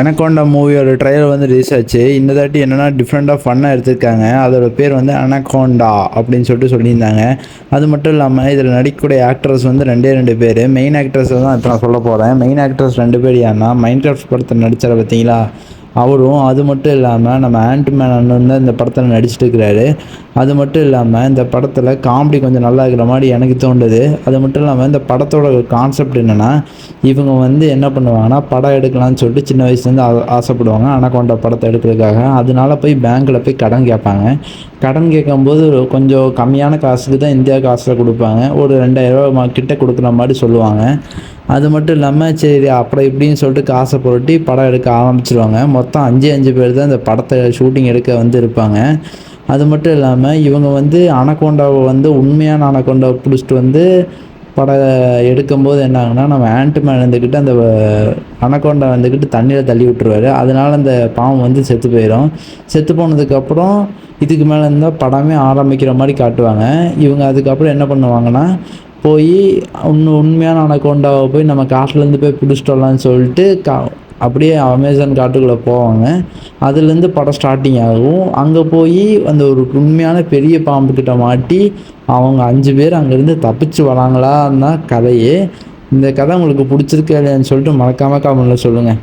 Anaconda மூவியோட trailer வந்து release ஆச்சு. இந்த தாட்டி என்னென்னா டிஃப்ரெண்ட்டாக ஃபன்னாக எடுத்திருக்காங்க. அதோட பேர் வந்து அனகோண்டா அப்படின்னு சொல்லியிருந்தாங்க. அது மட்டும் இல்லாமல் இதில் நடிக்கக்கூடிய ஆக்ட்ரஸ் வந்து 2 பேர். மெயின் ஆக்ட்ரஸ் தான் இப்போ நான் சொல்ல போகிறேன். மெயின் ஆக்ட்ரஸ் 2 பேர் யாருன்னா, மைன்கிராஃப்ட் படத்தில் நடித்தார் பார்த்தீங்களா, அவரும். அது மட்டும் இல்லாமல் நம்ம ஆண்ட்மேன் அண்ணன் தான் இந்த படத்தில் நடிச்சிட்டு இருக்கிறாரு. அது மட்டும் இல்லாமல் இந்த படத்தில் காமெடி கொஞ்சம் நல்லா இருக்கிற மாதிரி எனக்கு தோணுது. அது மட்டும் இல்லாமல் இந்த படத்தோட கான்செப்ட் என்னென்னா, இவங்க வந்து என்ன பண்ணுவாங்கன்னா, படம் எடுக்கலாம்னு சொல்லிட்டு சின்ன வயசுலேருந்து ஆசைப்படுவாங்க அனகோண்டா படத்தை எடுக்கிறதுக்காக. அதனால போய் பேங்க்கில் போய் கடன் கேட்பாங்க. கடன் கேட்கும்போது கொஞ்சம் கம்மியான காசுக்கு தான் இந்தியா காசில் கொடுப்பாங்க. ஒரு 2000 கிட்ட கொடுக்குற மாதிரி சொல்லுவாங்க. அது மட்டும் இல்லாமல் சரி அப்புறம் இப்படின்னு சொல்லிட்டு காசை புரட்டி படம் எடுக்க ஆரம்பிச்சிருவாங்க. மொத்தம் 5 பேர் தான் இந்த படத்தை ஷூட்டிங் எடுக்க வந்து இருப்பாங்க. அது மட்டும் இல்லாமல் இவங்க வந்து அனகோண்டாவை வந்து உண்மையான அனகோண்டாவை பிடிச்சிட்டு வந்து படம் எடுக்கும்போது என்ன ஆகுனா, நம்ம ஆண்ட்மேன் இருந்துக்கிட்டு அந்த அனகோண்டா வந்துக்கிட்டு தண்ணியில் தள்ளி விட்டுருவாரு. அதனால அந்த பாம்பு வந்து செத்து போயிடும். செத்து போனதுக்கப்புறம் இதுக்கு மேலே இருந்தால் படமே ஆரம்பிக்கிற மாதிரி காட்டுவாங்க. இவங்க அதுக்கப்புறம் என்ன பண்ணுவாங்கன்னா, போய் உண்மையான அனகோண்டாவை போய் நம்ம காட்டிலேருந்து போய் பிடிச்சிட்டு வரலான்னு சொல்லிட்டு அப்படியே அமேசான் காட்டுக்குள்ளே போவாங்க. அதுலேருந்து படம் ஸ்டார்டிங் ஆகும். அங்கே போய் அந்த ஒரு உண்மையான பெரிய பாம்புக்கிட்ட மாட்டி அவங்க 5 பேர் அங்கேருந்து தப்பிச்சு வராங்களான்னு தான் கதையே. இந்த கதை உங்களுக்கு பிடிச்சிருக்கா இல்லையான்னு சொல்லிட்டு மறக்காமல் கமெண்ட்டில் சொல்லுங்கள்.